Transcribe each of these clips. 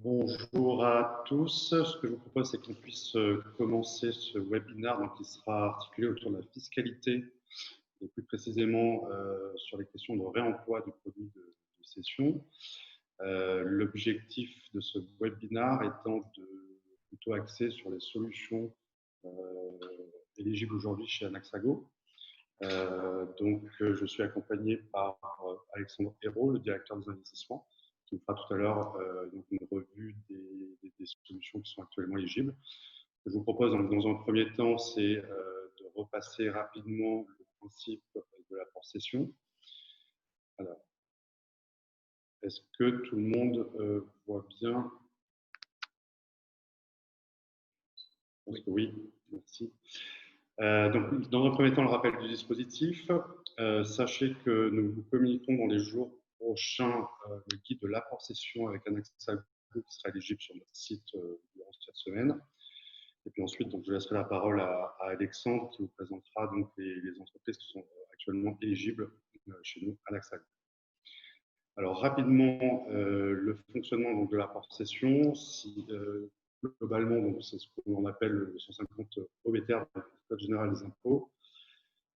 Bonjour à tous. Ce que je vous propose, c'est qu'on puisse commencer ce webinaire qui sera articulé autour de la fiscalité et plus précisément sur les questions de réemploi du produit de cession. L'objectif de ce webinaire étant plutôt axé sur les solutions éligibles aujourd'hui chez Anaxago. Je suis accompagné par Alexandre Hérault, le directeur des investissements, qui nous fera tout à l'heure une revue des solutions qui sont actuellement éligibles. Ce que je vous propose dans un premier temps, c'est de repasser rapidement le principe de l'apport cession. Alors, est-ce que tout le monde voit bien? Oui, merci. Donc, dans un premier temps, le rappel du dispositif. Sachez que nous vous communiquons dans les jours prochains le guide de l'apport cession avec un Anaxago qui sera éligible sur notre site durant cette semaine. Et puis ensuite, je laisserai la parole à Alexandre qui vous présentera donc les entreprises qui sont actuellement éligibles chez nous à Anaxago. Alors rapidement, le fonctionnement de l'apport cession. Globalement, c'est ce qu'on appelle le 150 OBTR, le Code général des impôts.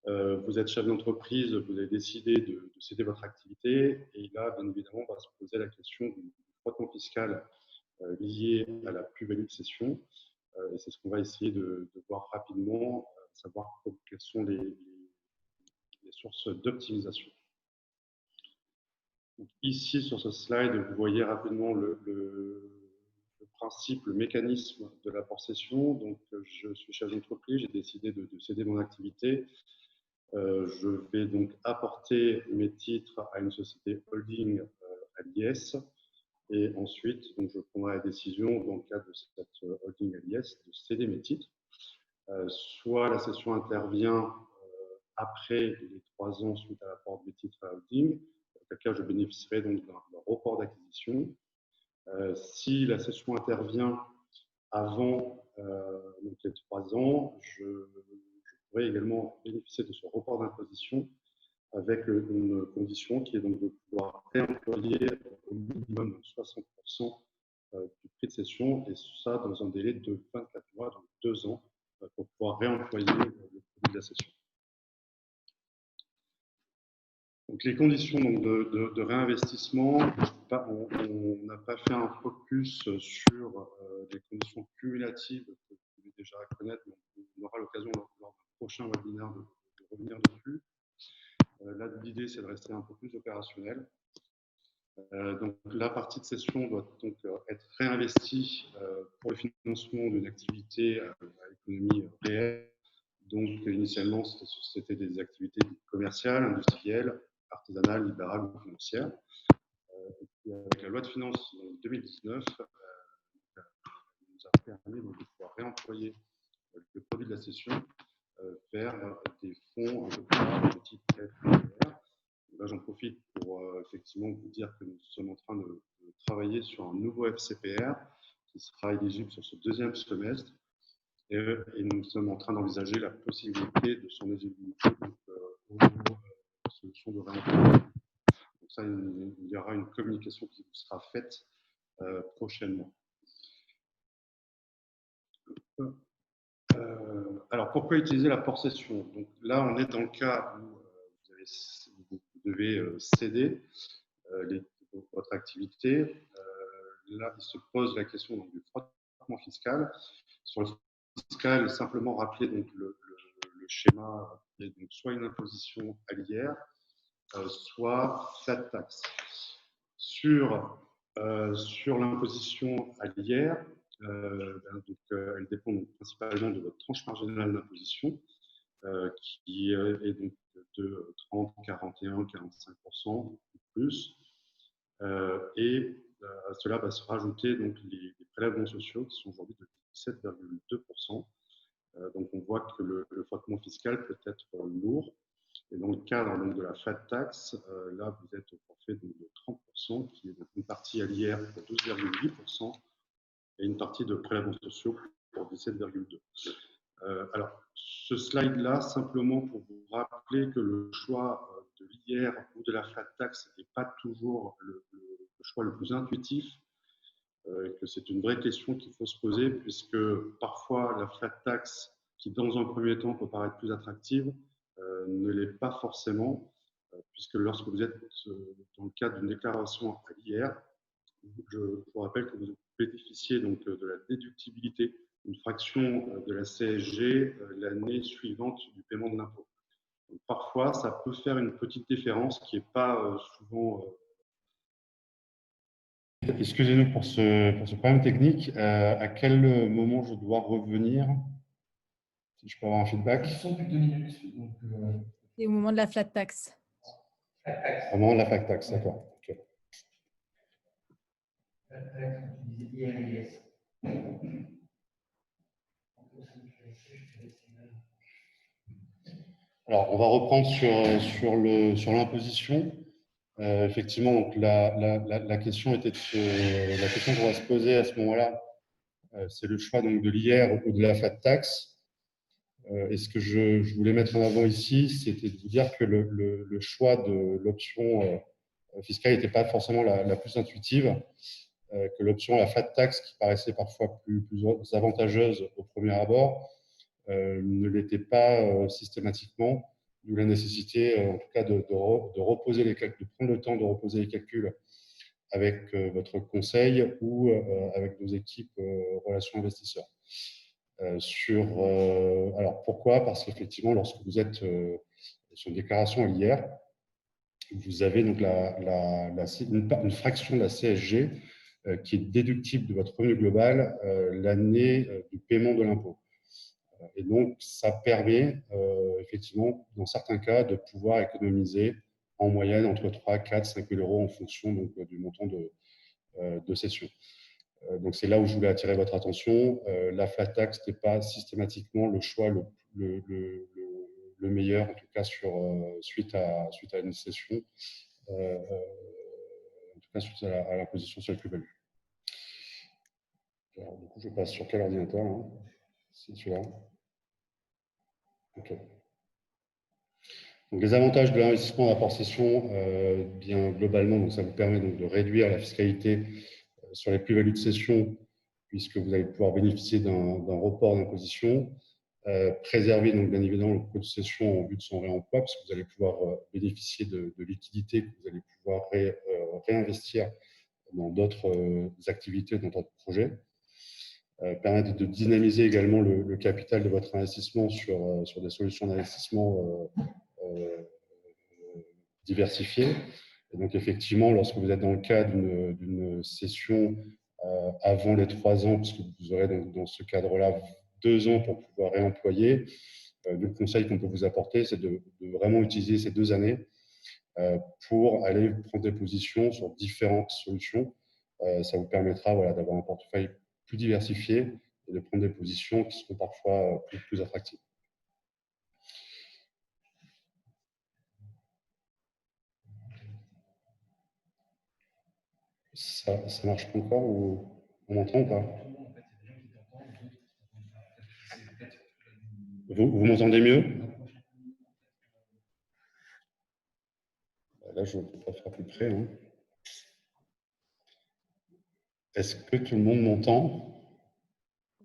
Vous êtes chef d'entreprise, vous avez décidé de céder votre activité et là, bien évidemment, on va se poser la question du frottement fiscal lié à la plus-value de cession. Et c'est ce qu'on va essayer de voir rapidement, savoir quelles sont les sources d'optimisation. Ici, sur ce slide, vous voyez rapidement le principe, le mécanisme de l'apport cession. Donc, je suis chef d'entreprise, j'ai décidé de céder mon activité. Je vais donc apporter mes titres à une société holding à l'IS. Et ensuite, je prendrai la décision, dans le cadre de cette holding à l'IS, de céder mes titres. Soit la cession intervient après les 3 ans suite à l'apport des titres à la holding, dans quel cas je bénéficierai donc d'un report d'acquisition. Si la cession intervient avant les 3 ans, je pourrais également bénéficier de ce report d'imposition avec une condition qui est donc de pouvoir réemployer au minimum 60% du prix de cession, et ça dans un délai de 24 mois, donc 2 ans, pour pouvoir réemployer le produit de la cession. Donc, les conditions de réinvestissement, on n'a pas fait un focus sur les conditions cumulatives que vous pouvez déjà connaître, mais on aura l'occasion lors du prochain webinaire de revenir dessus. Là, l'idée, c'est de rester un peu plus opérationnel. Donc, la partie de cession doit donc être réinvestie pour le financement d'une activité à l'économie réelle. Donc, initialement, c'était des activités commerciales, industrielles, artisanales, libérales ou financières. Et puis, avec la loi de finances 2019, nous a permis de pouvoir réemployer le produit de la cession vers des fonds un peu plus larges de type FPR. Là, j'en profite pour effectivement vous dire que nous sommes en train de travailler sur un nouveau FCPR qui sera éligible sur ce 2e semestre. Et nous sommes en train d'envisager la possibilité de son éligibilité aux solutions de réemploi. Donc ça, il y aura une communication qui vous sera faite prochainement. Alors, pourquoi utiliser l'apport cession? Donc là, on est dans le cas où vous devez céder votre activité. Là, il se pose la question du frottement fiscal. Sur le fiscal, simplement rappeler le schéma, donc soit une imposition à l'IR, soit flat tax. Sur l'imposition à l'IR, elle dépend donc principalement de votre tranche marginale d'imposition, qui est donc de 30, 41, 45% ou plus. Et à cela va se rajouter donc les prélèvements sociaux qui sont aujourd'hui de 17,2%. Donc on voit que le frottement fiscal peut être lourd. Et dans le cadre donc, de la flat tax, là vous êtes au forfait de 30%, qui est donc une partie à l'IR pour 12,8% et une partie de prélèvements sociaux pour 17,2%. Alors, ce slide-là, simplement pour vous rappeler que le choix de l'IR ou de la flat tax n'est pas toujours le choix le plus intuitif. que c'est une vraie question qu'il faut se poser, puisque parfois la flat tax, qui dans un premier temps peut paraître plus attractive, ne l'est pas forcément, puisque lorsque vous êtes dans le cadre d'une déclaration à l'IR, je vous rappelle que vous bénéficiez donc de la déductibilité d'une fraction de la CSG l'année suivante du paiement de l'impôt. Parfois, ça peut faire une petite différence qui n'est pas souvent. Excusez-nous pour ce problème technique. À quel moment je dois revenir? Si je peux avoir un feedback. Ils sont plus de 2 minutes. Donc, Et au moment de la flat tax. Au moment de la flat tax, d'accord. Okay. Flat tax, on utilisait IRIS. Alors, on va reprendre sur l'imposition. Effectivement, donc la question était la question qu'on va se poser à ce moment-là, c'est le choix donc de l'IR ou de la flat tax. Et ce que je voulais mettre en avant ici, c'était de vous dire que le choix de l'option fiscale n'était pas forcément la plus intuitive, que l'option la flat tax, qui paraissait parfois plus avantageuse au premier abord, ne l'était pas systématiquement, d'où la nécessité, en tout cas, de reposer les calculs, de prendre le temps de reposer les calculs avec votre conseil ou avec nos équipes relations investisseurs. Alors, pourquoi? Parce qu'effectivement, lorsque vous êtes sur une déclaration à l'IR, vous avez donc une fraction de la CSG qui est déductible de votre revenu global l'année du paiement de l'impôt. Et donc, ça permet effectivement, dans certains cas, de pouvoir économiser en moyenne entre 3, 4, 5 000 euros en fonction donc, du montant de cession. Donc, c'est là où je voulais attirer votre attention. La flat tax n'est pas systématiquement le choix le meilleur, en tout cas suite à une cession, en tout cas suite à l'imposition sur la plus-value. Du coup, je passe sur quel ordinateur hein? C'est celui-là. OK. Donc, les avantages de l'investissement en apport cession, bien globalement, donc ça vous permet donc de réduire la fiscalité sur les plus-values de cession, puisque vous allez pouvoir bénéficier d'un report d'imposition, préserver donc bien évidemment le coût de cession en vue de son réemploi, puisque vous allez pouvoir bénéficier de liquidités que vous allez pouvoir réinvestir dans d'autres activités, dans d'autres projets. Permettre de dynamiser également le capital de votre investissement sur des solutions d'investissement diversifiées. Et donc, effectivement, lorsque vous êtes dans le cas d'une cession avant les 3 ans, puisque vous aurez dans ce cadre-là 2 ans pour pouvoir réemployer, le conseil qu'on peut vous apporter, c'est de vraiment utiliser ces 2 années pour aller prendre des positions sur différentes solutions. Ça vous permettra d'avoir un portefeuille plus diversifié et de prendre des positions qui seront parfois plus attractives. Ça marche pas encore ou on m'entend ou pas? Vous m'entendez mieux? Là, je ne peux pas faire plus près. Hein. Est-ce que tout le monde m'entend?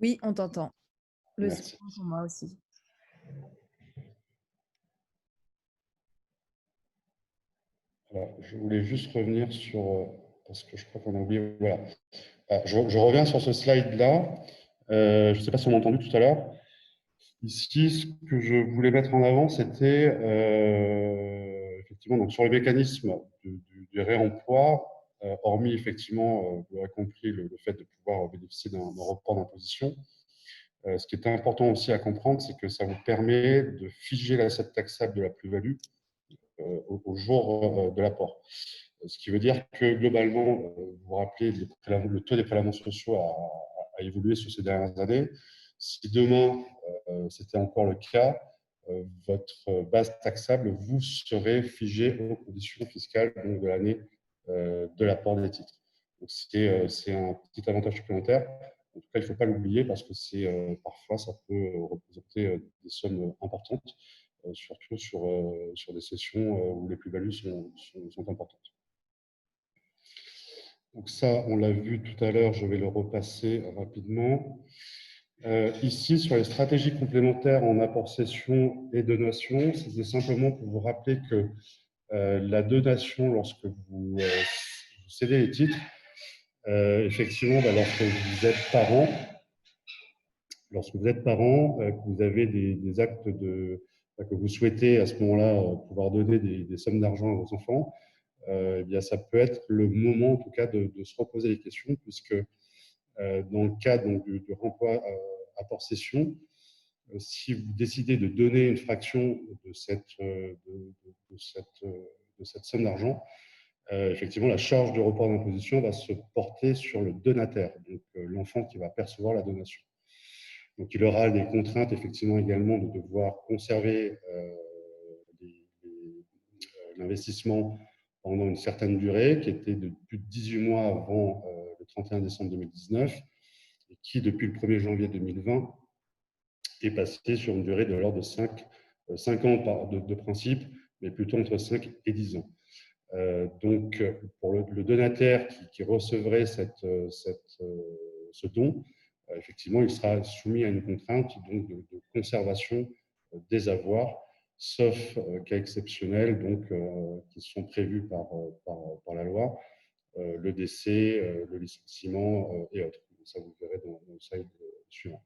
Oui, on t'entend. Le Merci. son pour moi aussi. Alors, je voulais juste revenir sur, parce que je crois qu'on a oublié, voilà. Je reviens sur ce slide-là. Je ne sais pas si on m'a entendu tout à l'heure. Ici, ce que je voulais mettre en avant, c'était effectivement donc, sur le mécanisme du réemploi, hormis effectivement, vous l'aurez compris, le fait de pouvoir bénéficier d'un report d'imposition. Ce qui est important aussi à comprendre, c'est que ça vous permet de figer l'assiette taxable de la plus-value au jour de l'apport. Ce qui veut dire que globalement, vous vous rappelez, le taux des prélèvements sociaux a évolué sur ces dernières années. Si demain, c'était encore le cas, votre base taxable vous serait figée aux conditions fiscales donc, de l'année de l'apport des titres. Donc, c'est un petit avantage supplémentaire. En tout cas, il ne faut pas l'oublier parce que parfois, ça peut représenter des sommes importantes, surtout sur des sessions où les plus-values sont importantes. Donc ça, on l'a vu tout à l'heure, je vais le repasser rapidement. Ici, sur les stratégies complémentaires en apport-cession et donation, c'était simplement pour vous rappeler que la donation, lorsque vous cédez les titres, effectivement, lorsque vous êtes parent, que vous avez des actes que vous souhaitez à ce moment-là pouvoir donner des sommes d'argent à vos enfants, eh bien, ça peut être le moment, en tout cas, de se reposer les questions, puisque dans le cas donc, du renvoi apport-cession, si vous décidez de donner une fraction de cette somme d'argent, effectivement, la charge de report d'imposition va se porter sur le donataire, donc l'enfant qui va percevoir la donation. Donc, il aura des contraintes, effectivement, également de devoir conserver l'investissement pendant une certaine durée, qui était de plus de 18 mois avant le 31 décembre 2019, et qui, depuis le 1er janvier 2020, est passé sur une durée de l'ordre de 5 ans de principe, mais plutôt entre 5 et 10 ans. Donc, pour le donataire qui recevrait ce don, effectivement, il sera soumis à une contrainte donc, de conservation des avoirs, sauf cas exceptionnels donc, qui sont prévus par la loi, le décès, le licenciement et autres. Ça, vous verrez dans le slide suivant.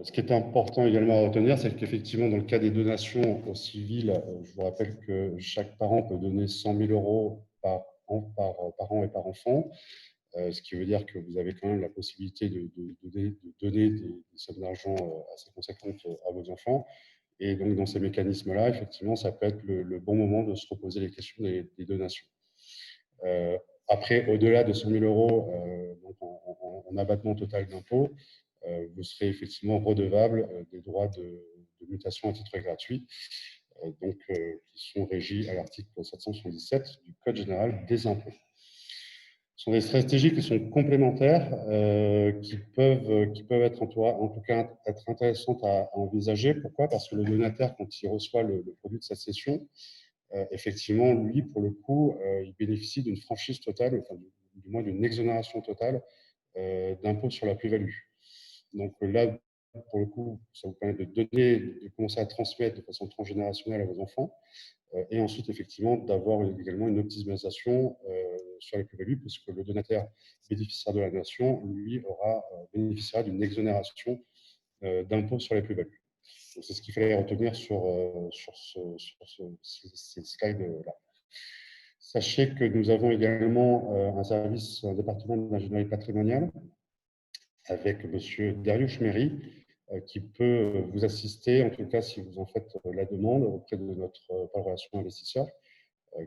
Ce qui est important également à retenir, c'est qu'effectivement, dans le cas des donations au civil, je vous rappelle que chaque parent peut donner 100 000 € par an et par enfant, ce qui veut dire que vous avez quand même la possibilité de donner des sommes d'argent assez conséquentes à vos enfants. Et donc, dans ces mécanismes-là, effectivement, ça peut être le bon moment de se reposer les questions des donations. Après, au-delà de 100 000 € donc en abattement total d'impôt, vous serez effectivement redevable des droits de mutation à titre gratuit, donc, qui sont régis à l'article 777 du Code général des impôts. Ce sont des stratégies qui sont complémentaires, qui peuvent être en tout cas être intéressantes à envisager. Pourquoi? Parce que le donataire, quand il reçoit le produit de sa cession, effectivement, lui, pour le coup, il bénéficie d'une franchise totale, enfin, du moins d'une exonération totale d'impôt sur la plus-value. Donc là, pour le coup, ça vous permet de donner, de commencer à transmettre de façon transgénérationnelle à vos enfants, et ensuite, effectivement, d'avoir également une optimisation sur les plus-values, puisque le donataire bénéficiaire de la donation, lui, bénéficiera d'une exonération d'impôt sur les plus-values. C'est ce qu'il fallait retenir sur ces slides-là. Sachez que nous avons également un département d'ingénierie patrimoniale avec M. Darius Méry, qui peut vous assister, en tout cas si vous en faites la demande auprès de notre relation investisseur,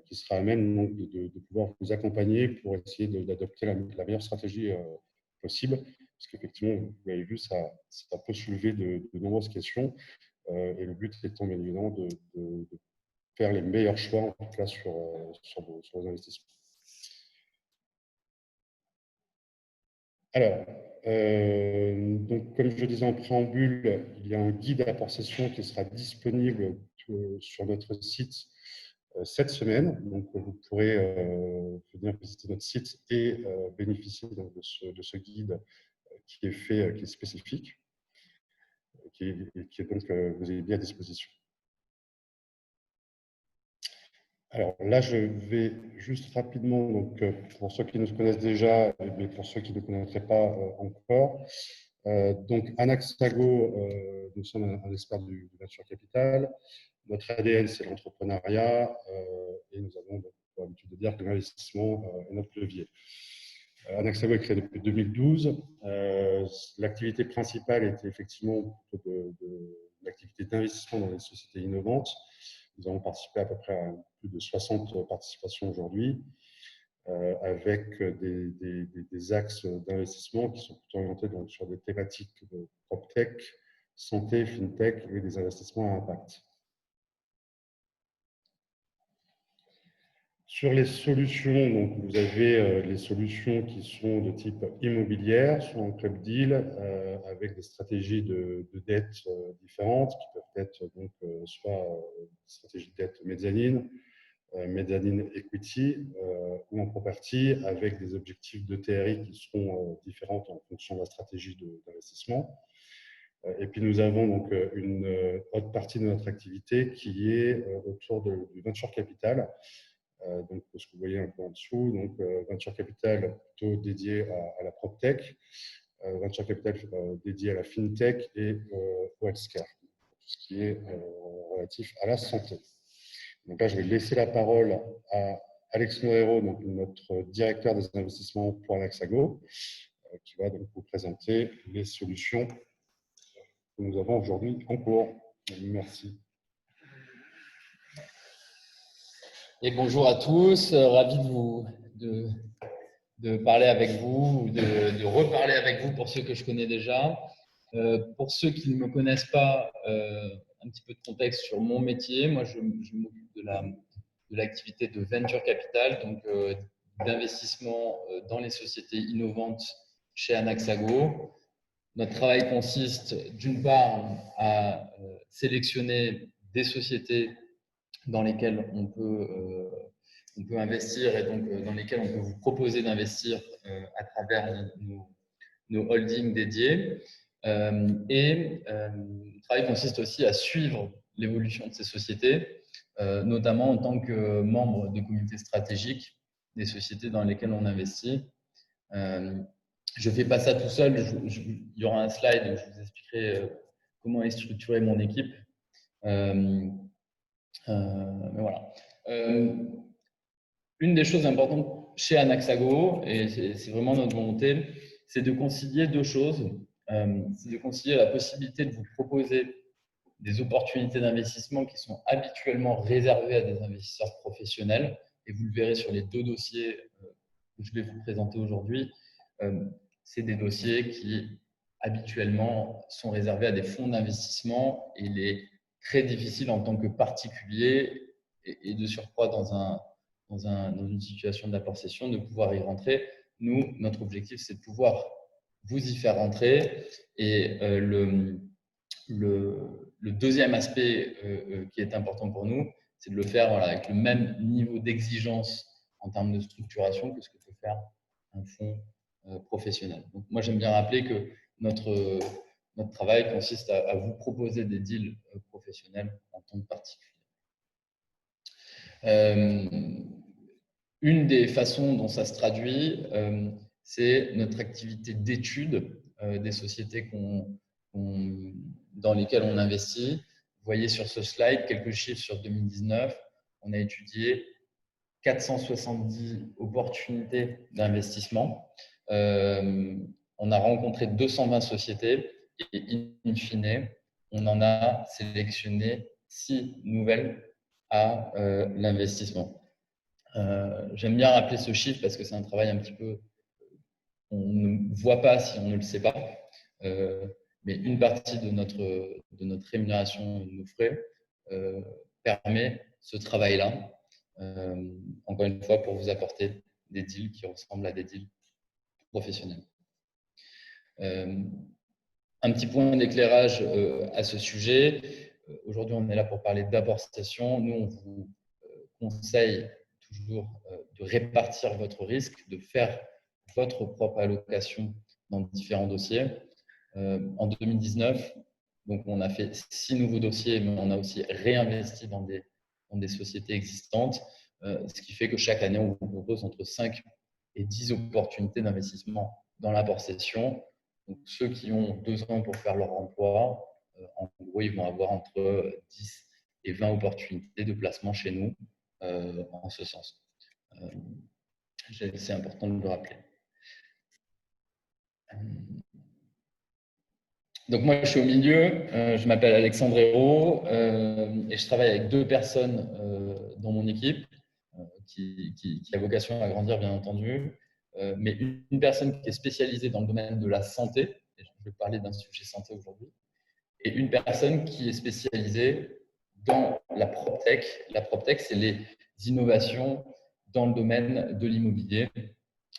qui sera à même donc, de pouvoir vous accompagner pour essayer d'adopter la meilleure stratégie possible. Parce qu'effectivement, vous l'avez vu, ça peut soulever de nombreuses questions. Et le but étant bien évidemment de faire les meilleurs choix, en tout cas sur vos investissements. Alors, donc, comme je le disais en préambule, il y a un guide à apport-cession qui sera disponible sur notre site cette semaine. Donc, vous pourrez venir visiter notre site et bénéficier donc, de ce guide qui est spécifique, qui est donc vous avez bien à disposition. Alors là, je vais juste rapidement, donc, pour ceux qui nous connaissent déjà, mais pour ceux qui ne connaîtraient pas encore, donc Anaxago, nous sommes un expert du venture capital. Notre ADN, c'est l'entrepreneuriat, et nous avons pour l'habitude de dire que l'investissement est notre levier. Anaxago est créé depuis 2012. L'activité principale était effectivement plutôt l'activité d'investissement dans les sociétés innovantes. Nous avons participé à peu près à plus de 60 participations aujourd'hui, avec des axes d'investissement qui sont plutôt orientés donc, sur des thématiques de PropTech, santé, FinTech et des investissements à impact. Sur les solutions, donc vous avez les solutions qui sont de type immobilière, soit en club deal, avec des stratégies de dette différentes, qui peuvent être donc, soit des stratégies de dette médianine, mezzanine equity ou en property, avec des objectifs de TRI qui seront différents en fonction de la stratégie d'investissement. Et puis nous avons donc une autre partie de notre activité qui est autour du venture capital. Donc ce que vous voyez un peu en dessous, donc venture capital plutôt dédié à la PropTech, venture capital dédié à la FinTech et au healthcare, tout ce qui est relatif à la santé. Donc là, je vais laisser la parole à Alex Morero, donc notre directeur des investissements pour Anaxago, qui va donc vous présenter les solutions que nous avons aujourd'hui en cours. Merci. Et bonjour à tous, ravi de parler avec vous, ou de reparler avec vous pour ceux que je connais déjà. Pour ceux qui ne me connaissent pas, un petit peu de contexte sur mon métier. Moi, je m'occupe de l'activité de venture capital, donc d'investissement dans les sociétés innovantes chez Anaxago. Notre travail consiste d'une part à sélectionner des sociétés dans lesquelles on peut investir et donc dans lesquelles on peut vous proposer d'investir à travers nos holdings dédiés. Le travail consiste aussi à suivre l'évolution de ces sociétés, notamment en tant que membre des comités stratégiques des sociétés dans lesquelles on investit. Je ne fais pas ça tout seul. Il y aura un slide où je vous expliquerai comment est structurée mon équipe. Mais voilà. Une des choses importantes chez Anaxago, et c'est vraiment notre volonté, c'est de concilier deux choses. C'est de concilier la possibilité de vous proposer des opportunités d'investissement qui sont habituellement réservées à des investisseurs professionnels. Et vous le verrez sur les deux dossiers que je vais vous présenter aujourd'hui. C'est des dossiers qui habituellement sont réservés à des fonds d'investissement. Et il est très difficile en tant que particulier et de surcroît dans une situation d'apport-cession de pouvoir y rentrer. Nous, notre objectif, c'est de pouvoir vous y faire rentrer. Et le deuxième aspect qui est important pour nous, c'est de le faire avec le même niveau d'exigence en termes de structuration que ce que peut faire un fonds professionnel. Donc, moi, j'aime bien rappeler que notre travail consiste à vous proposer des deals professionnels en tant que particulier. Une des façons dont ça se traduit, c'est notre activité d'étude des sociétés dans lesquelles on investit. Vous voyez sur ce slide quelques chiffres sur 2019. On a étudié 470 opportunités d'investissement. On a rencontré 220 sociétés et in fine, on en a sélectionné 6 nouvelles à l'investissement. J'aime bien rappeler ce chiffre parce que c'est un travail un petit peu qu'on ne voit pas si on ne le sait pas. Mais une partie de notre rémunération, de nos frais, permet ce travail-là. Encore une fois, pour vous apporter des deals qui ressemblent à des deals professionnels. Un petit point d'éclairage à ce sujet. Aujourd'hui, on est là pour parler d'apport-cession. Nous, on vous conseille toujours de répartir votre risque, de faire votre propre allocation dans différents dossiers. En 2019, donc on a fait 6 nouveaux dossiers, mais on a aussi réinvesti dans des sociétés existantes, ce qui fait que chaque année, on vous propose entre 5 et 10 opportunités d'investissement dans l'apport-cession. Donc, ceux qui ont 2 ans pour faire leur emploi, en gros, ils vont avoir entre 10 et 20 opportunités de placement chez nous en ce sens. C'est important de le rappeler. Donc moi, je suis au milieu, je m'appelle Alexandre Hérault et je travaille avec 2 personnes dans mon équipe qui a vocation à grandir, bien entendu, mais une personne qui est spécialisée dans le domaine de la santé, et je vais parler d'un sujet santé aujourd'hui, et une personne qui est spécialisée dans la PropTech. La PropTech, c'est les innovations dans le domaine de l'immobilier.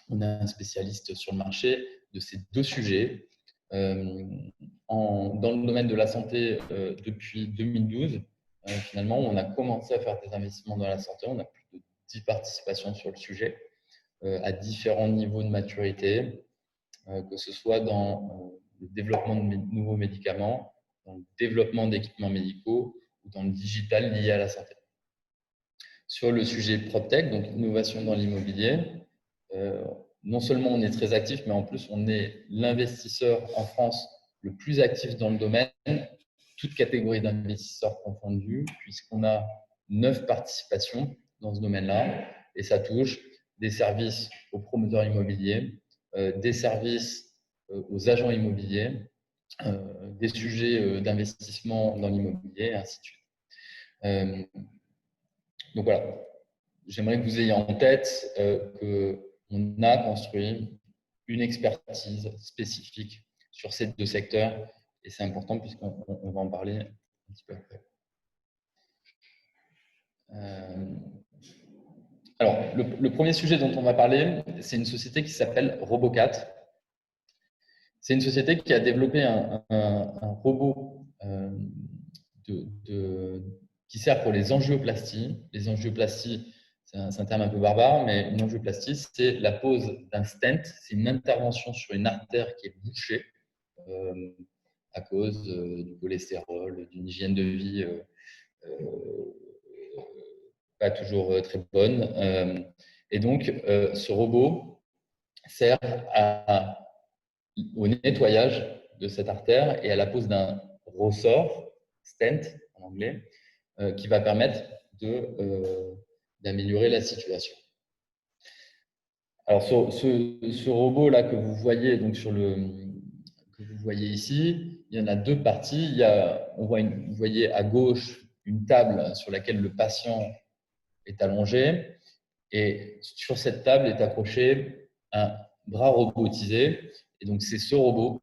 On a un spécialiste sur le marché de ces 2 sujets. Dans le domaine de la santé, depuis 2012, finalement, on a commencé à faire des investissements dans la santé. On a plus 10 participations sur le sujet, à différents niveaux de maturité, que ce soit dans le développement de nouveaux médicaments, dans le développement d'équipements médicaux ou dans le digital lié à la santé. Sur le sujet PropTech, donc innovation dans l'immobilier, non seulement on est très actif, mais en plus on est l'investisseur en France le plus actif dans le domaine, toute catégorie d'investisseurs confondus, puisqu'on a 9 participations dans ce domaine-là, et ça touche des services aux promoteurs immobiliers, des services aux agents immobiliers, des sujets d'investissement dans l'immobilier, et ainsi de suite. Donc voilà, j'aimerais que vous ayez en tête qu'on a construit une expertise spécifique sur ces 2 secteurs, et c'est important puisqu'on va en parler un petit peu après. Alors, le premier sujet dont on va parler, c'est une société qui s'appelle Robocat. C'est une société qui a développé un robot qui sert pour les angioplasties. Les angioplasties, c'est un terme un peu barbare, mais une angioplastie, c'est la pose d'un stent. C'est une intervention sur une artère qui est bouchée à cause du cholestérol, d'une hygiène de vie pas toujours très bonne. Et donc, ce robot sert au nettoyage de cette artère et à la pose d'un ressort, stent en anglais, qui va permettre d'améliorer la situation. Alors, ce robot-là que vous voyez donc que vous voyez ici, il y en a 2 parties. Vous voyez à gauche une table sur laquelle le patient est allongé, et sur cette table est accroché un bras robotisé. Et donc, c'est ce robot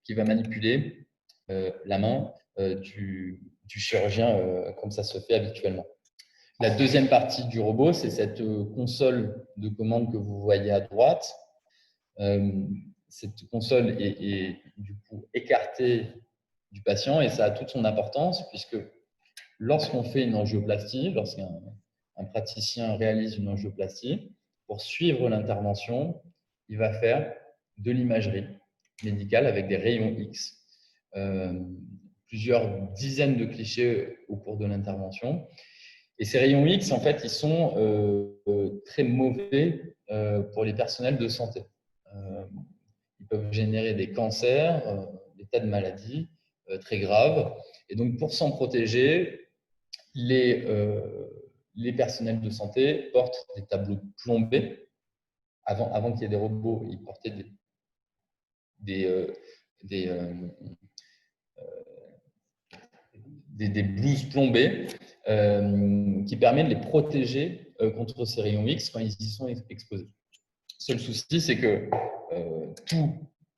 qui va manipuler la main du chirurgien comme ça se fait habituellement. La deuxième partie du robot, c'est cette console de commande que vous voyez à droite. Cette console est du coup écartée du patient, et ça a toute son importance puisque lorsqu'on fait une angioplastie, lorsqu'un praticien réalise une angioplastie, pour suivre l'intervention, il va faire de l'imagerie médicale avec des rayons X, plusieurs dizaines de clichés au cours de l'intervention. Et ces rayons X, en fait, ils sont très mauvais pour les personnels de santé. Ils peuvent générer des cancers, des tas de maladies très graves. Et donc, pour s'en protéger, les personnels de santé portent des tableaux plombés. Avant qu'il y ait des robots, ils portaient des blouses plombées qui permettent de les protéger contre ces rayons X quand ils y sont exposés. Le seul souci, c'est que tout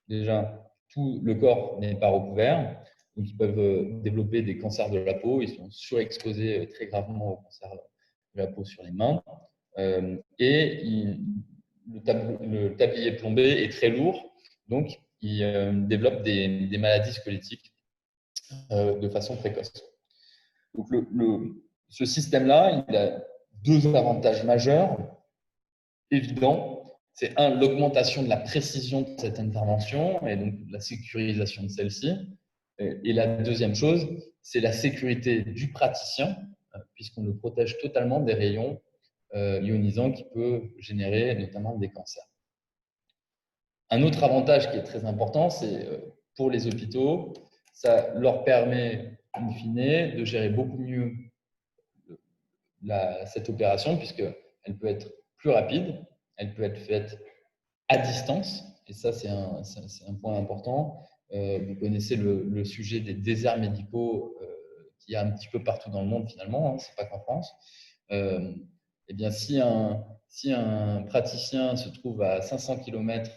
le corps n'est pas recouvert. Donc, ils peuvent développer des cancers de la peau. Ils sont surexposés très gravement au cancer de la peau sur les mains. Et le tablier plombé est très lourd. Donc, ils développent des maladies squelettiques de façon précoce. Donc, ce système-là, il a 2 avantages majeurs évidents. C'est l'augmentation de la précision de cette intervention et donc la sécurisation de celle-ci. Et la deuxième chose, c'est la sécurité du praticien, puisqu'on le protège totalement des rayons ionisants qui peuvent générer notamment des cancers. Un autre avantage qui est très important, c'est pour les hôpitaux, ça leur permet, in fine, de gérer beaucoup mieux cette opération, puisqu'elle peut être plus rapide, elle peut être faite à distance, et ça, c'est un point important. Vous connaissez le sujet des déserts médicaux qu'il y a un petit peu partout dans le monde, finalement, ce n'est pas qu'en France. Eh bien, si un praticien se trouve à 500 km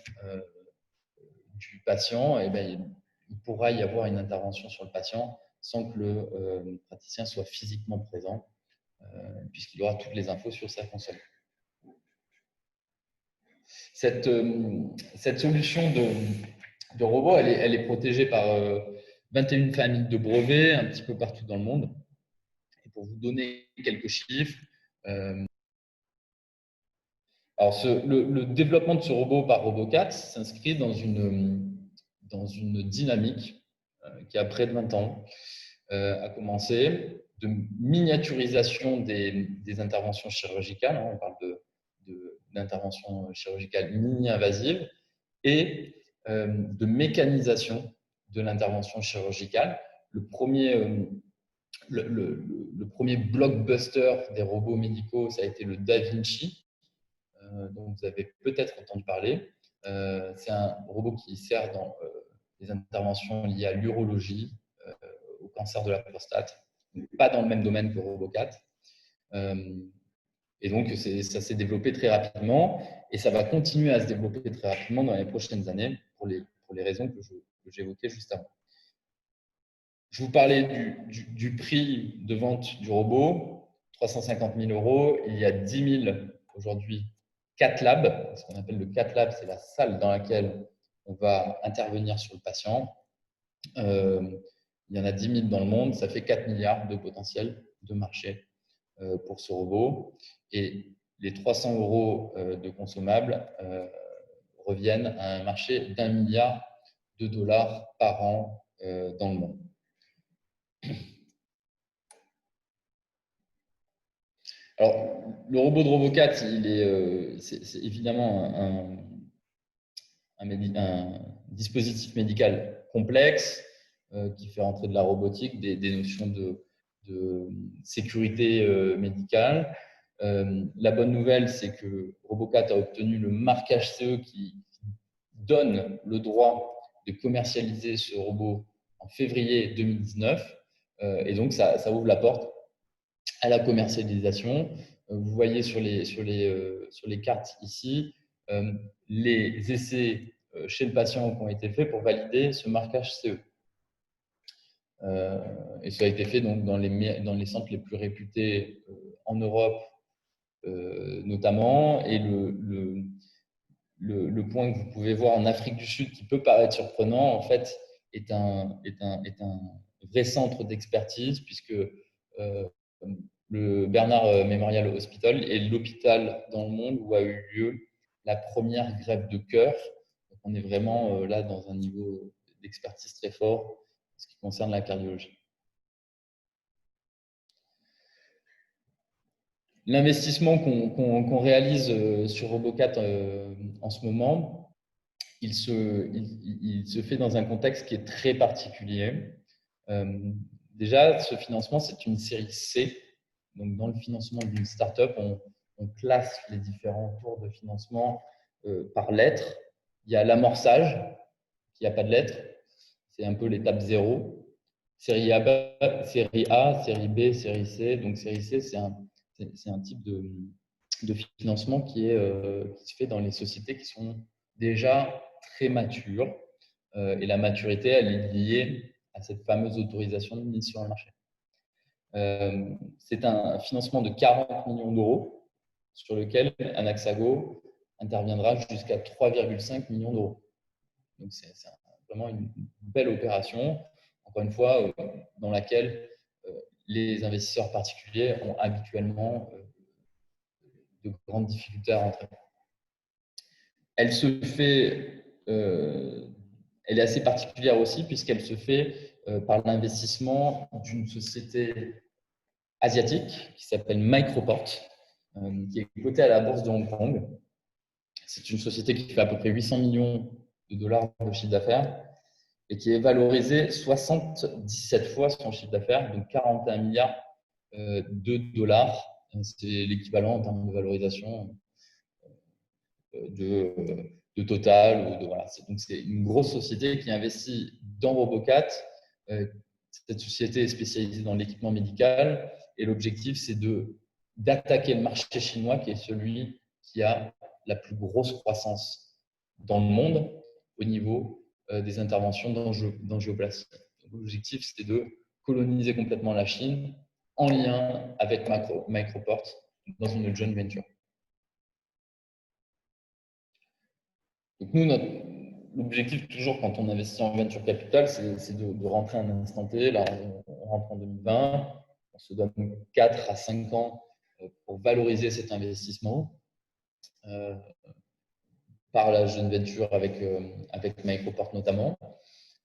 du patient, eh bien, il pourra y avoir une intervention sur le patient sans que le praticien soit physiquement présent, puisqu'il aura toutes les infos sur sa console. Cette solution de robot, elle est protégée par 21 familles de brevets un petit peu partout dans le monde. Et pour vous donner quelques chiffres, alors le développement de ce robot par Robocat s'inscrit dans une dynamique qui a près de 20 ans a commencé, de miniaturisation des interventions chirurgicales. On parle d'interventions chirurgicales mini-invasives et de mécanisation de l'intervention chirurgicale. Le premier blockbuster des robots médicaux, ça a été le Da Vinci, dont vous avez peut-être entendu parler. C'est un robot qui sert dans les interventions liées à l'urologie, au cancer de la prostate, pas dans le même domaine que Robocat. Et donc, ça s'est développé très rapidement et ça va continuer à se développer très rapidement dans les prochaines années pour les raisons que j'évoquais juste avant. Je vous parlais du prix de vente du robot, 350 000 €. Il y a 10 000 aujourd'hui cath lab. Ce qu'on appelle le cath lab, c'est la salle dans laquelle on va intervenir sur le patient. Il y en a 10 000 dans le monde, ça fait 4 milliards de potentiel de marché pour ce robot. Et les 300 € de consommables reviennent à un marché d'1 milliard de dollars par an dans le monde. Alors, le robot de Robocat, c'est évidemment un dispositif médical complexe qui fait rentrer de la robotique, des notions de sécurité médicale. La bonne nouvelle, c'est que Robocat a obtenu le marquage CE qui donne le droit de commercialiser ce robot en février 2019. Et donc, ça ouvre la porte à la commercialisation. Vous voyez sur les cartes ici les essais chez le patient qui ont été faits pour valider ce marquage CE. Et ça a été fait donc dans les centres les plus réputés en Europe notamment. Et le point que vous pouvez voir en Afrique du Sud qui peut paraître surprenant, en fait, est un vrai centre d'expertise puisque le Bernard Memorial Hospital est l'hôpital dans le monde où a eu lieu la première greffe de cœur. Donc on est vraiment là dans un niveau d'expertise très fort en ce qui concerne la cardiologie. L'investissement qu'on réalise sur Robocat en ce moment, il se fait dans un contexte qui est très particulier. Déjà, ce financement, c'est une série C. Donc, dans le financement d'une startup, on classe les différents tours de financement par lettres. Il y a l'amorçage, qui n'a pas de lettres. C'est un peu l'étape 0. Série A, série B, série C. Donc, série C, c'est un type de financement qui se fait dans les sociétés qui sont déjà très matures. Et la maturité, elle est liée à cette fameuse autorisation de mise sur le marché. C'est un financement de 40 millions d'euros sur lequel Anaxago interviendra jusqu'à 3,5 millions d'euros. Donc, c'est vraiment une belle opération, encore une fois, dans laquelle les investisseurs particuliers ont habituellement de grandes difficultés à rentrer. Elle est assez particulière aussi puisqu'elle se fait par l'investissement d'une société asiatique qui s'appelle Microport, qui est cotée à la bourse de Hong Kong. C'est une société qui fait à peu près 800 millions de dollars de chiffre d'affaires et qui est valorisée 77 fois son chiffre d'affaires, donc 41 milliards de dollars. C'est l'équivalent en termes de valorisation de Total. Voilà. Donc, c'est une grosse société qui investit dans Robocat. Cette société est spécialisée dans l'équipement médical et l'objectif, c'est d'attaquer le marché chinois qui est celui qui a la plus grosse croissance dans le monde au niveau des interventions d'angioplastie. L'objectif, c'est de coloniser complètement la Chine en lien avec Microport dans une joint venture. Donc nous, l'objectif toujours quand on investit en venture capital, c'est de rentrer à un instant T. Là, on rentre en 2020, on se donne 4 à 5 ans pour valoriser cet investissement par la jeune venture avec Microport notamment.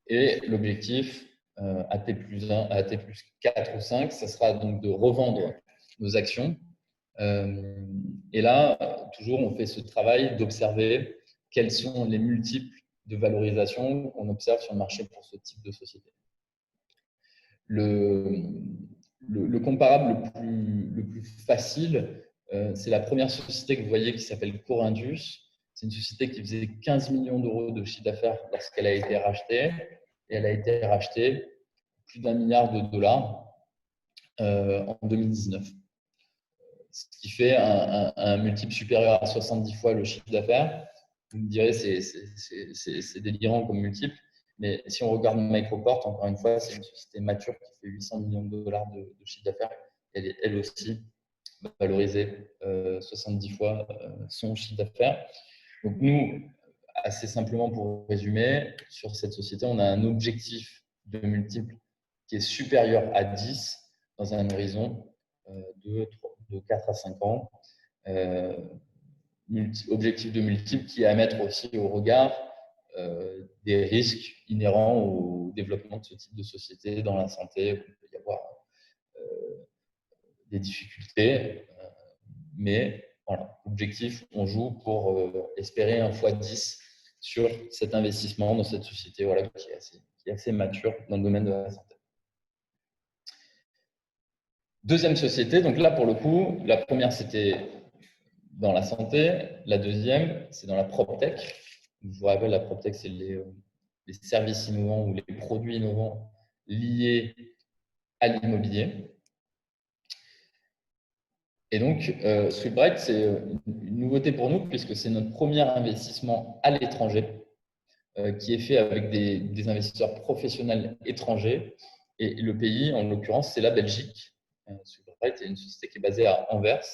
Et l'objectif à T+1, à T+4 ou 5, ça sera donc de revendre nos actions. Et là, toujours, on fait ce travail d'observer quels sont les multiples de valorisation qu'on observe sur le marché pour ce type de société. Le comparable le plus facile, c'est la première société que vous voyez qui s'appelle Corindus. C'est une société qui faisait 15 millions d'euros de chiffre d'affaires lorsqu'elle a été rachetée. Et elle a été rachetée plus d'1 milliard de dollars en 2019. Ce qui fait un multiple supérieur à 70 fois le chiffre d'affaires. Vous me direz, c'est délirant comme multiple. Mais si on regarde Microport, encore une fois, c'est une société mature qui fait 800 millions de dollars de chiffre d'affaires. Elle est elle aussi valorisée 70 fois son chiffre d'affaires. Donc nous, assez simplement pour résumer, sur cette société, on a un objectif de multiple qui est supérieur à 10 dans un horizon de 4 à 5 ans. Objectif de multiple qui est à mettre aussi au regard des risques inhérents au développement de ce type de société dans la santé. Il peut y avoir des difficultés, mais voilà, objectif, on joue pour espérer un x10 sur cet investissement dans cette société voilà, qui est assez mature dans le domaine de la santé. Deuxième société, donc là pour le coup, la première c'était dans la santé, la deuxième c'est dans la PropTech. Je vous rappelle, la PropTech c'est les services innovants ou les produits innovants liés à l'immobilier. Et donc, Sweetbright, c'est une nouveauté pour nous puisque c'est notre premier investissement à l'étranger qui est fait avec des investisseurs professionnels étrangers. Et le pays, en l'occurrence, c'est la Belgique. Sweetbright est une société qui est basée à Anvers,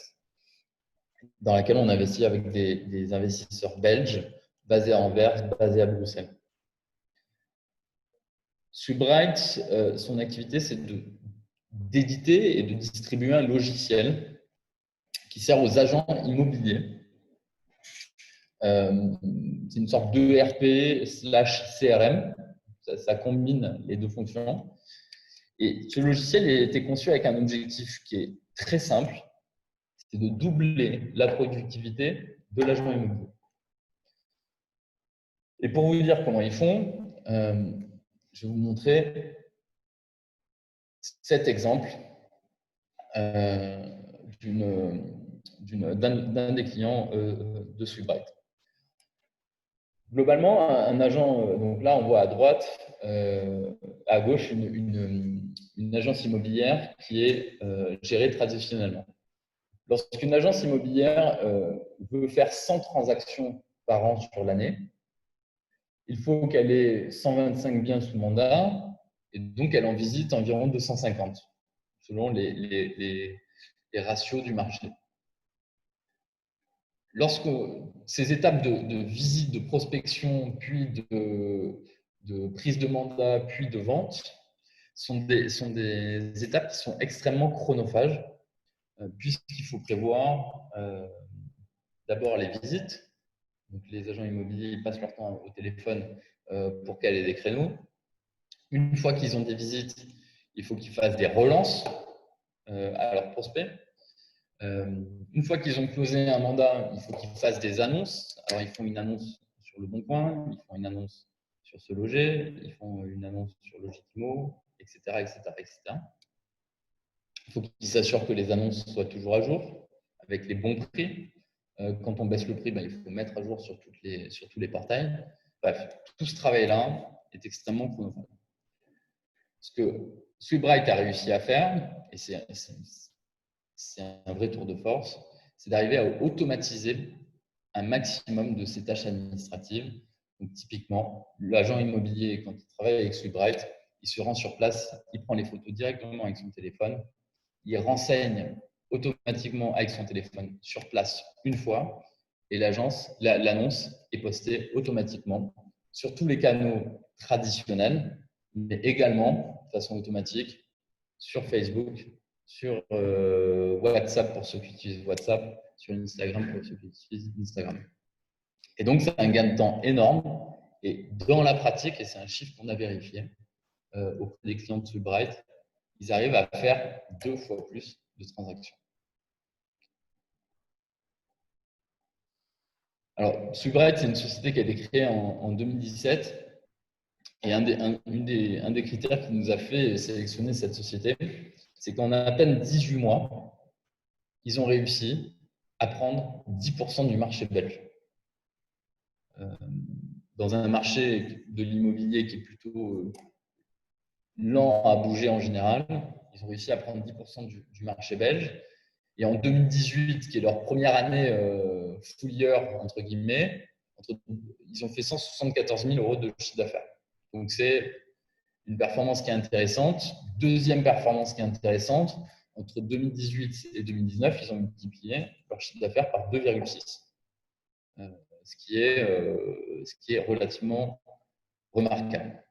dans laquelle on investit avec des investisseurs belges basés à Anvers, basés à Bruxelles. Sweetbright, son activité, c'est d'éditer et de distribuer un logiciel qui sert aux agents immobiliers. C'est une sorte d'ERP/CRM. Ça combine les deux fonctions. Et ce logiciel a été conçu avec un objectif qui est très simple, c'est de doubler la productivité de l'agent immobilier. Et pour vous dire comment ils font, je vais vous montrer cet exemple d'un des clients de Sweetbright. Globalement, un agent, donc là on voit à droite, à gauche, une agence immobilière qui est gérée traditionnellement. Lorsqu'une agence immobilière veut faire 100 transactions par an sur l'année, il faut qu'elle ait 125 biens sous mandat et donc elle en visite environ 250 selon les ratios du marché. Lorsque ces étapes de visite, de prospection, puis de prise de mandat, puis de vente sont des étapes qui sont extrêmement chronophages puisqu'il faut prévoir d'abord les visites. Donc, les agents immobiliers passent leur temps au téléphone pour caler des créneaux. Une fois qu'ils ont des visites, il faut qu'ils fassent des relances à leurs prospects. Une fois qu'ils ont closé un mandat, il faut qu'ils fassent des annonces. Alors, ils font une annonce sur Le Bon Coin, ils font une annonce sur Se Loger, ils font une annonce sur Logitimo, etc., etc., etc. Il faut qu'ils s'assurent que les annonces soient toujours à jour, avec les bons prix. Quand on baisse le prix, il faut mettre à jour sur tous les portails. Bref, tout ce travail-là est extrêmement chronophage. Ce que Sweetbright a réussi à faire, et c'est un vrai tour de force, c'est d'arriver à automatiser un maximum de ces tâches administratives. Donc, typiquement, l'agent immobilier, quand il travaille avec Sweetbright, il se rend sur place, il prend les photos directement avec son téléphone, il renseigne automatiquement avec son téléphone sur place une fois, et l'annonce est postée automatiquement sur tous les canaux traditionnels, mais également de façon automatique sur Facebook, sur WhatsApp pour ceux qui utilisent WhatsApp, sur Instagram pour ceux qui utilisent Instagram. Et donc, c'est un gain de temps énorme. Et dans la pratique, et c'est un chiffre qu'on a vérifié auprès des clients de Sweetbright, ils arrivent à faire 2 fois plus de transactions. Alors, Sweetbright, c'est une société qui a été créée en 2017. Et un des critères qui nous a fait sélectionner cette société, c'est qu'en à peine 18 mois, ils ont réussi à prendre 10% du marché belge. Dans un marché de l'immobilier qui est plutôt lent à bouger en général, ils ont réussi à prendre 10% du marché belge. Et en 2018, qui est leur première année full year, entre guillemets, ils ont fait 174 000 € de chiffre d'affaires. Donc, c'est une performance qui est intéressante. Deuxième performance qui est intéressante, entre 2018 et 2019, ils ont multiplié leur chiffre d'affaires par 2,6. Ce qui est relativement remarquable.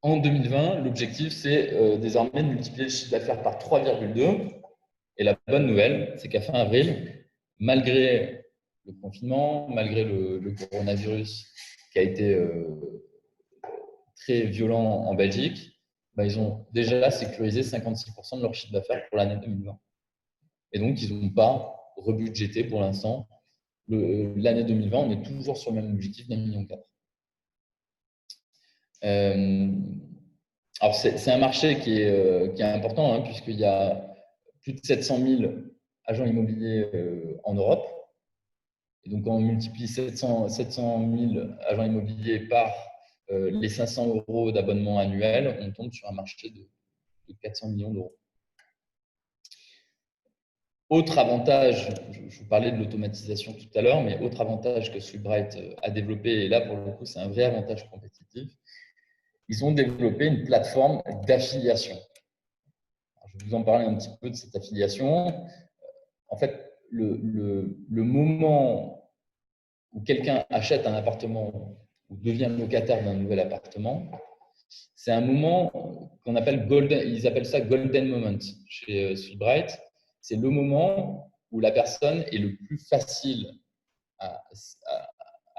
En 2020, l'objectif, c'est désormais de multiplier le chiffre d'affaires par 3,2. Et la bonne nouvelle, c'est qu'à fin avril, malgré le confinement, malgré le coronavirus qui a été très violent en Belgique, ils ont déjà sécurisé 56% de leur chiffre d'affaires pour l'année 2020. Et donc, ils n'ont pas rebudgété pour l'instant. L'année 2020, on est toujours sur le même objectif d'1,4 million. Alors, c'est un marché qui est important, hein, puisqu'il y a plus de 700 000 agents immobiliers en Europe. Et donc, quand on multiplie 700 000 agents immobiliers par les 500 € d'abonnement annuel, on tombe sur un marché de 400 millions d'euros. Autre avantage, je vous parlais de l'automatisation tout à l'heure, mais autre avantage que Sweetbright a développé, et là pour le coup c'est un vrai avantage compétitif, ils ont développé une plateforme d'affiliation. Je vais vous en parler un petit peu de cette affiliation. En fait, le moment où quelqu'un achète un appartement ou devient locataire d'un nouvel appartement, c'est un moment qu'on appelle ils appellent ça golden moment chez Sweetbright. C'est le moment où la personne est le plus facile à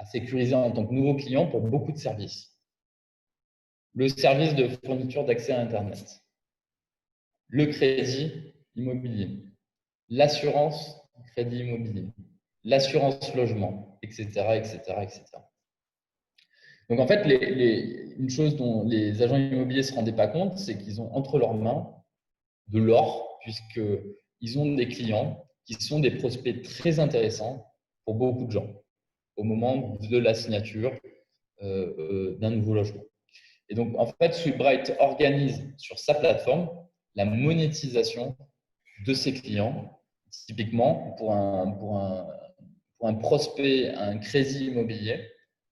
sécuriser en tant que nouveau client pour beaucoup de services. Le service de fourniture d'accès à Internet, le crédit immobilier, l'assurance crédit immobilier, l'assurance logement, etc., etc., etc. Donc, en fait, une chose dont les agents immobiliers ne se rendaient pas compte, c'est qu'ils ont entre leurs mains de l'or, puisqu'ils ont des clients qui sont des prospects très intéressants pour beaucoup de gens au moment de la signature d'un nouveau logement. Et donc, en fait, Sweetbright organise sur sa plateforme la monétisation de ses clients. Typiquement, pour un prospect, un crédit immobilier,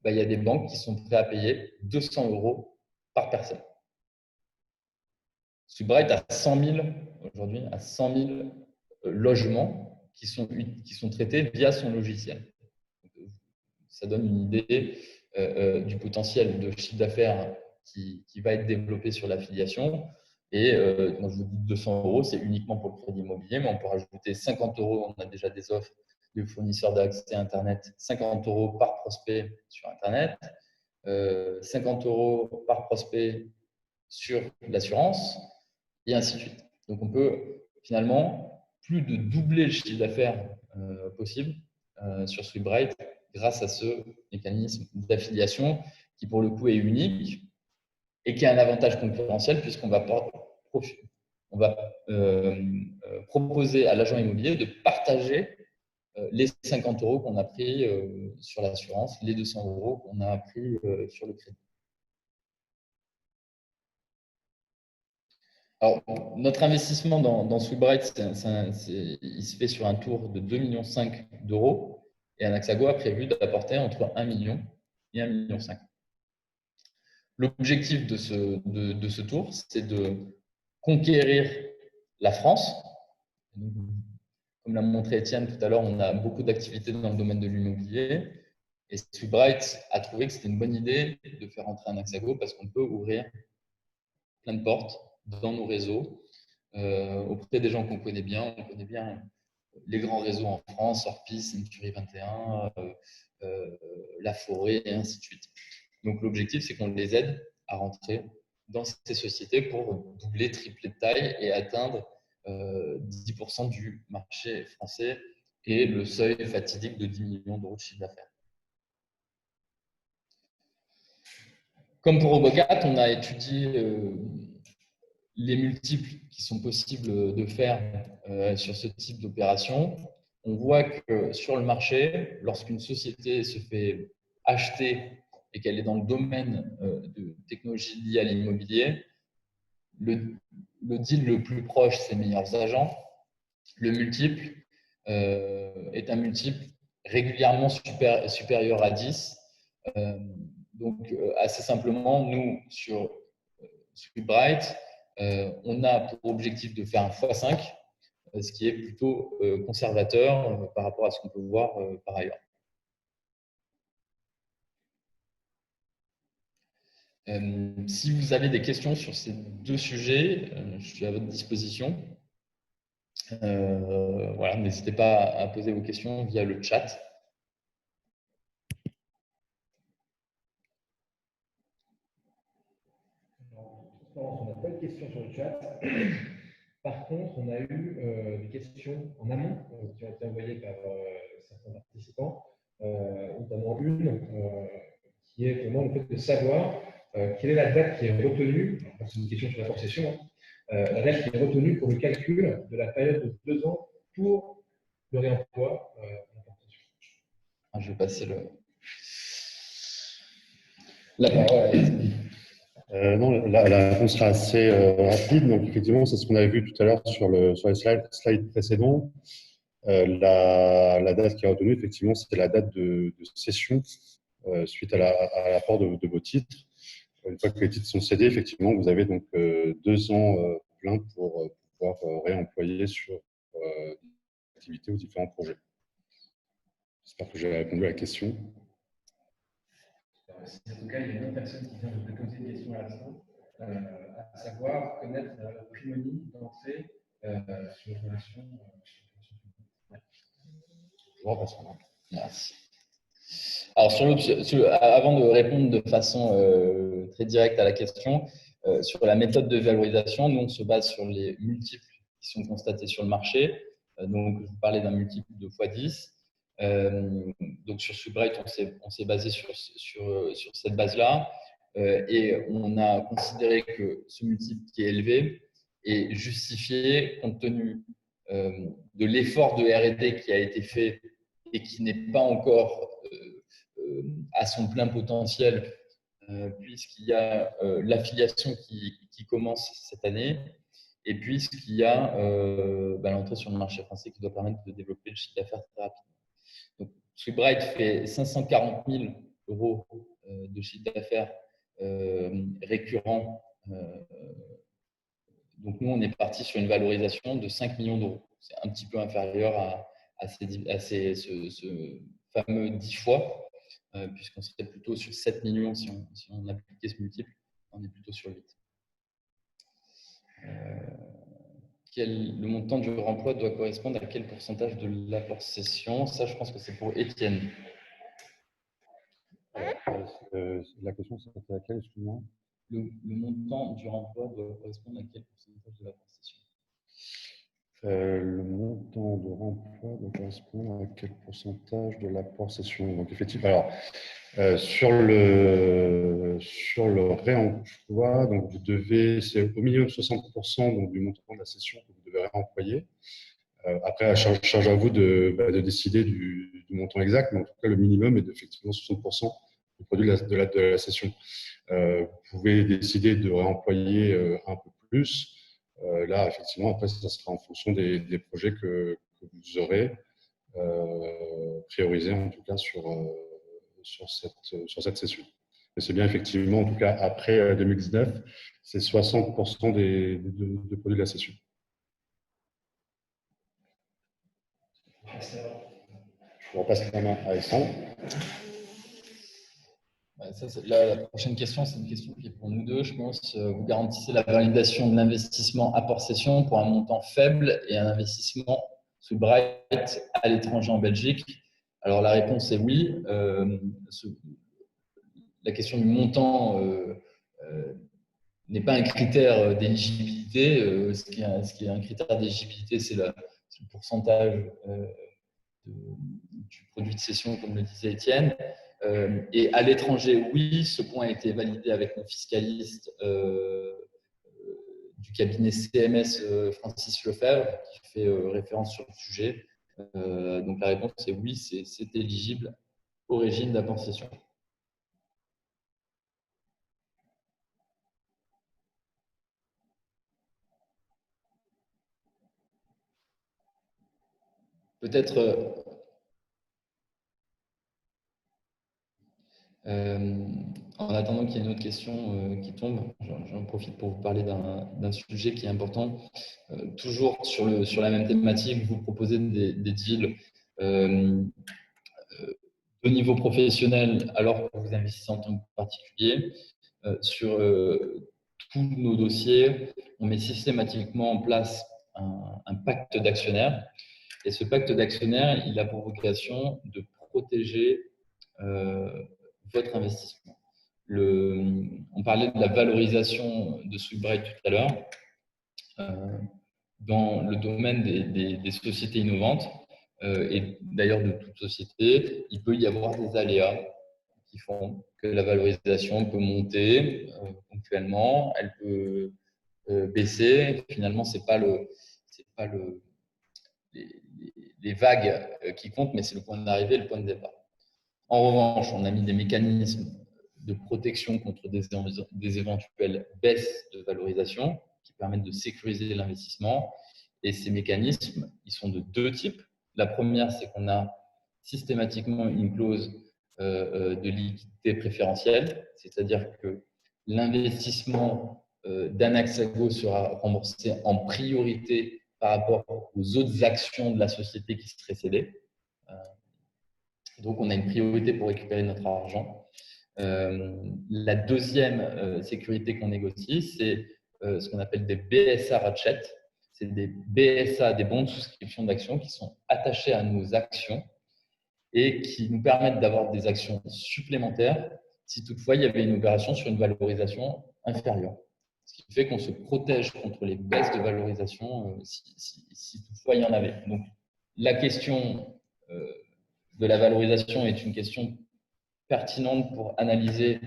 il y a des banques qui sont prêtes à payer 200 € par personne. Sweetbright a 100 000 aujourd'hui, à 100 000 logements qui sont traités via son logiciel. Ça donne une idée du potentiel de chiffre d'affaires qui va être développé sur l'affiliation. Et quand je vous dis 200 €, c'est uniquement pour le crédit immobilier, mais on peut rajouter 50 €. On a déjà des offres de fournisseurs d'accès à Internet, 50 € par prospect sur Internet, 50 € par prospect sur l'assurance, et ainsi de suite. Donc, on peut finalement plus de doubler le chiffre d'affaires possible sur Sweetbright grâce à ce mécanisme d'affiliation qui, pour le coup, est unique et qui a un avantage concurrentiel puisqu'on va proposer à l'agent immobilier de partager les 50 € qu'on a pris sur l'assurance, les 200 € qu'on a pris sur le crédit. Alors, notre investissement dans Sweetbright, il se fait sur un tour de 2,5 millions d'euros et Anaxago a prévu d'apporter entre 1 million et 1,5 million. L'objectif de ce tour, c'est de conquérir la France. Comme comme l'a montré Étienne tout à l'heure, on a beaucoup d'activités dans le domaine de l'immobilier. Et Sweetbright a trouvé que c'était une bonne idée de faire entrer un Axago parce qu'on peut ouvrir plein de portes dans nos réseaux auprès des gens qu'on connaît bien. On connaît bien les grands réseaux en France, Orpis, Century 21, La Forêt et ainsi de suite. Donc l'objectif, c'est qu'on les aide à rentrer dans ces sociétés pour doubler, tripler de taille et atteindre 10% du marché français et le seuil fatidique de 10 millions d'euros de chiffre d'affaires. Comme pour Robocat, on a étudié les multiples qui sont possibles de faire sur ce type d'opération. On voit que sur le marché, lorsqu'une société se fait acheter et qu'elle est dans le domaine de technologies liées à l'immobilier, le deal le plus proche, c'est Meilleurs Agents. Le multiple est un multiple régulièrement supérieur à 10. Donc, assez simplement, nous, sur Sweetbright, on a pour objectif de faire un x5, ce qui est plutôt conservateur par rapport à ce qu'on peut voir par ailleurs. Si vous avez des questions sur ces deux sujets, je suis à votre disposition. Voilà, n'hésitez pas à poser vos questions via le chat. On n'a pas de questions sur le chat. Par contre, on a eu des questions en amont qui ont été envoyées par certains participants, notamment une qui est vraiment le fait de savoir quelle est la date qui est retenue, c'est une question sur la concession, la date qui est retenue pour le calcul de la période de 2 ans pour le réemploi de la concession. Je vais passer la parole. Non, la réponse sera assez rapide. Donc, effectivement, c'est ce qu'on avait vu tout à l'heure sur les slides précédents. La date qui est retenue, effectivement, c'est la date de cession suite à l'apport de vos titres. Une fois que les titres sont cédés, effectivement, vous avez donc 2 ans pleins pour pouvoir réemployer sur l'activité ou différents projets. J'espère que j'ai répondu à la question. En tout cas, il y a une autre personne qui vient de me poser une question à l'instant, à savoir connaître la primonie d'entrée sur une relation. Je vous repasse. Merci. Alors, avant de répondre de façon très directe à la question, sur la méthode de valorisation, nous, on se base sur les multiples qui sont constatés sur le marché. Donc, je vous parlais d'un multiple de x10. Donc, sur Sweetbright, on s'est basé sur cette base-là. Et on a considéré que ce multiple qui est élevé est justifié compte tenu de l'effort de R&D qui a été fait et qui n'est pas encore à son plein potentiel, puisqu'il y a l'affiliation qui commence cette année, et puisqu'il y a l'entrée sur le marché français qui doit permettre de développer le chiffre d'affaires très rapidement. Donc, Sweetbright fait 540 000 euros de chiffre d'affaires récurrent. Donc, nous, on est parti sur une valorisation de 5 millions d'euros. C'est un petit peu inférieur à ce fameux 10 fois, puisqu'on serait plutôt sur 7 millions si on appliquait ce multiple. On est plutôt sur 8. Le montant du remploi doit correspondre à quel pourcentage de l'apport cession? Ça, je pense que c'est pour Étienne. La question, c'était laquelle, excuse-moi? Le montant du remploi doit correspondre à quel pourcentage de l'apport cession? Le montant de remploi doit correspondre à quel pourcentage de l'apport cession? Donc, effectivement, alors, sur le réemploi, donc vous devez, c'est au minimum 60% donc, du montant de la cession que vous devez réemployer. Après, charge à vous de décider du montant exact, mais en tout cas, le minimum est effectivement 60% du produit de la cession. Vous pouvez décider de réemployer un peu plus. Là, effectivement, après, ça sera en fonction des projets que vous aurez priorisés, en tout cas, sur cette session. Mais c'est bien, effectivement, en tout cas, après 2019, c'est 60% de produits de la session. Je repasse la main à Alexandre. La prochaine question, c'est une question qui est pour nous deux, je pense. Vous garantissez la validation de l'investissement apport cession pour un montant faible et un investissement Swibright à l'étranger en Belgique? Alors la réponse est oui. La question du montant n'est pas un critère d'éligibilité. Ce qui est un critère d'éligibilité, c'est le pourcentage du produit de cession, comme le disait Étienne. Et à l'étranger, oui, ce point a été validé avec mon fiscaliste du cabinet CMS Francis Lefebvre, qui fait référence sur le sujet. Donc la réponse est oui, c'est éligible au régime d'apport cession. Peut-être en attendant qu'il y ait une autre question qui tombe, j'en profite pour vous parler d'un sujet qui est important. Toujours sur la même thématique, vous proposez des deals au niveau professionnel alors que vous investissez en tant que particulier. Sur tous nos dossiers, on met systématiquement en place un pacte d'actionnaires. Et ce pacte d'actionnaires, il a pour vocation de protéger votre investissement. On parlait de la valorisation de Swibright tout à l'heure. Dans le domaine des sociétés innovantes, et d'ailleurs de toute société, il peut y avoir des aléas qui font que la valorisation peut monter ponctuellement, elle peut baisser. Finalement, c'est pas les vagues qui comptent, mais c'est le point d'arrivée et le point de départ. En revanche, on a mis des mécanismes de protection contre des éventuelles baisses de valorisation qui permettent de sécuriser l'investissement. Et ces mécanismes, ils sont de deux types. La première, c'est qu'on a systématiquement une clause de liquidité préférentielle, c'est-à-dire que l'investissement d'Anaxago sera remboursé en priorité par rapport aux autres actions de la société qui seraient cédées. Donc, on a une priorité pour récupérer notre argent. La deuxième sécurité qu'on négocie, c'est ce qu'on appelle des BSA ratchet. C'est des BSA, des bons de souscription d'actions qui sont attachés à nos actions et qui nous permettent d'avoir des actions supplémentaires si toutefois il y avait une opération sur une valorisation inférieure. Ce qui fait qu'on se protège contre les baisses de valorisation si toutefois il y en avait. Donc, la question de la valorisation est une question pertinente pour analyser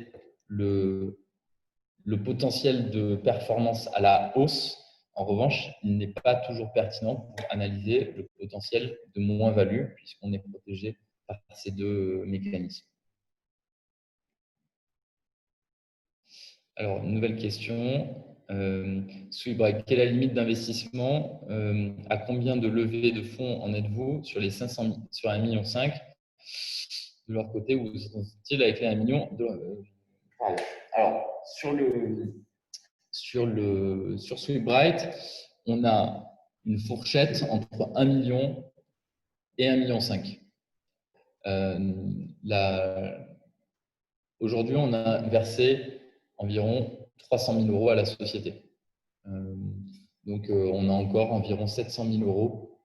le potentiel de performance à la hausse. En revanche, il n'est pas toujours pertinent pour analyser le potentiel de moins-value puisqu'on est protégé par ces deux mécanismes. Alors, une nouvelle question. Swibright, quelle est la limite d'investissement? À combien de levées de fonds en êtes-vous sur les 500 sur 1,5 million de leur côté, ou sont-ils avec les 1 million Alors, sur Swibright, on a une fourchette entre 1 million et 1,5 million. Aujourd'hui, on a versé environ 300 000 euros à la société. Donc, on a encore environ 700 000 euros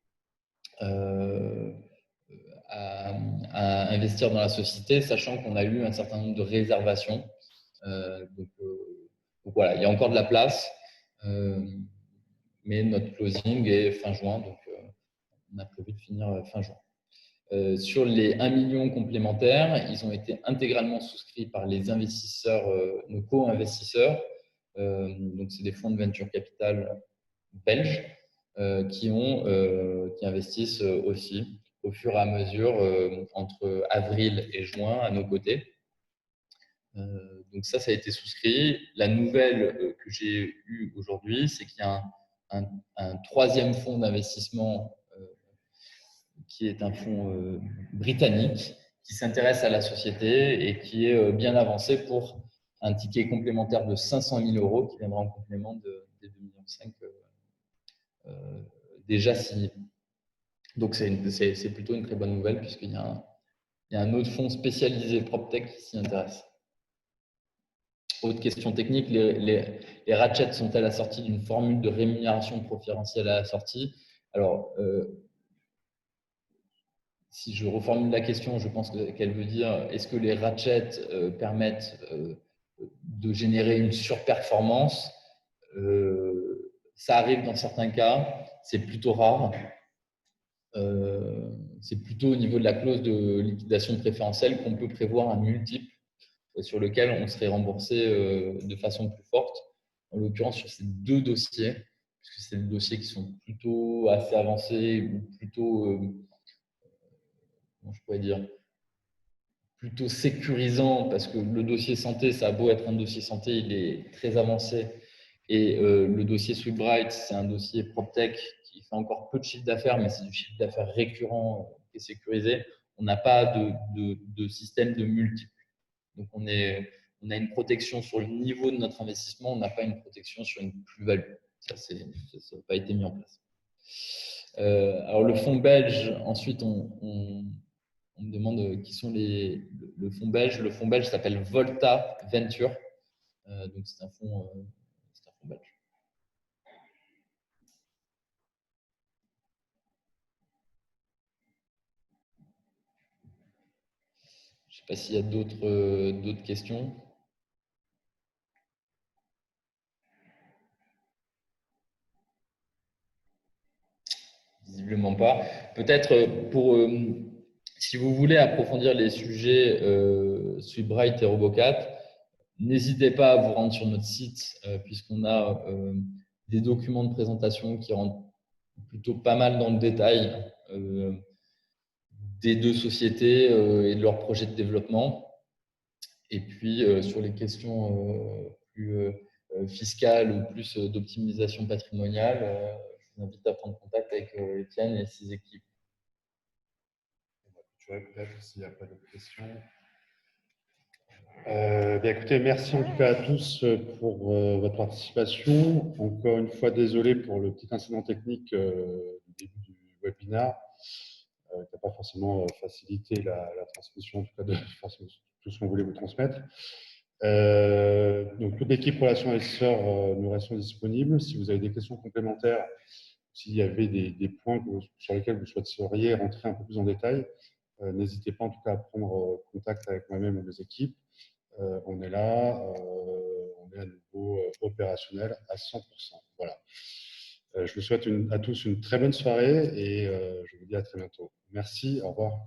à investir dans la société, sachant qu'on a eu un certain nombre de réservations. Donc voilà, il y a encore de la place, mais notre closing est fin juin, donc on a prévu de finir fin juin. Sur les 1 million complémentaires, ils ont été intégralement souscrits par les investisseurs, nos co-investisseurs. Donc, c'est des fonds de venture capital belges qui investissent aussi au fur et à mesure entre avril et juin à nos côtés. Donc, ça a été souscrit. La nouvelle que j'ai eue aujourd'hui, c'est qu'il y a un troisième fonds d'investissement qui est un fonds britannique qui s'intéresse à la société et qui est bien avancé pour un ticket complémentaire de 500 000 euros qui viendra en complément des 2,5 millions déjà signés. Donc, c'est plutôt une très bonne nouvelle puisqu'il y a un autre fonds spécialisé PropTech qui s'y intéresse. Autre question technique, les ratchets sont-elles assorties d'une formule de rémunération préférentielle à la sortie? Alors, si je reformule la question, je pense qu'elle veut dire est-ce que les ratchets permettent de générer une surperformance? Ça arrive dans certains cas, c'est plutôt rare. C'est plutôt au niveau de la clause de liquidation préférentielle qu'on peut prévoir un multiple sur lequel on serait remboursé de façon plus forte. En l'occurrence, sur ces deux dossiers, puisque c'est des dossiers qui sont plutôt assez avancés ou plutôt, comment je pourrais dire, plutôt sécurisant, parce que le dossier santé, ça a beau être un dossier santé, il est très avancé. Et le dossier Sweetbright, c'est un dossier PropTech qui fait encore peu de chiffre d'affaires, mais c'est du chiffre d'affaires récurrent qui est sécurisé. On n'a pas de système de multiples. Donc, on a une protection sur le niveau de notre investissement, on n'a pas une protection sur une plus-value. Ça n'a pas été mis en place. Alors, le fonds belge, ensuite, on me demande qui sont le fonds belge. Le fonds belge s'appelle Volta Venture. Donc, c'est un fonds belge. Je ne sais pas s'il y a d'autres questions. Visiblement pas. Peut-être si vous voulez approfondir les sujets Sweetbright et Robocat, n'hésitez pas à vous rendre sur notre site puisqu'on a des documents de présentation qui rentrent plutôt pas mal dans le détail des deux sociétés et de leurs projets de développement. Et puis, sur les questions plus fiscales ou plus d'optimisation patrimoniale, je vous invite à prendre contact avec Étienne et ses équipes. Je vais peut-être s'il n'y a pas d'autres questions. Bien, écoutez, merci en tout cas à tous pour votre participation. Encore une fois, désolé pour le petit incident technique du début du webinaire qui n'a pas forcément facilité la transmission, en tout cas de tout ce qu'on voulait vous transmettre. Donc, toute l'équipe Relations Investisseurs, nous restons disponibles. Si vous avez des questions complémentaires, s'il y avait des points sur lesquels vous souhaiteriez rentrer un peu plus en détail, n'hésitez pas en tout cas à prendre contact avec moi-même ou mes équipes. On est là, on est à nouveau opérationnel à 100%. Voilà. Je vous souhaite à tous une très bonne soirée et je vous dis à très bientôt. Merci, au revoir.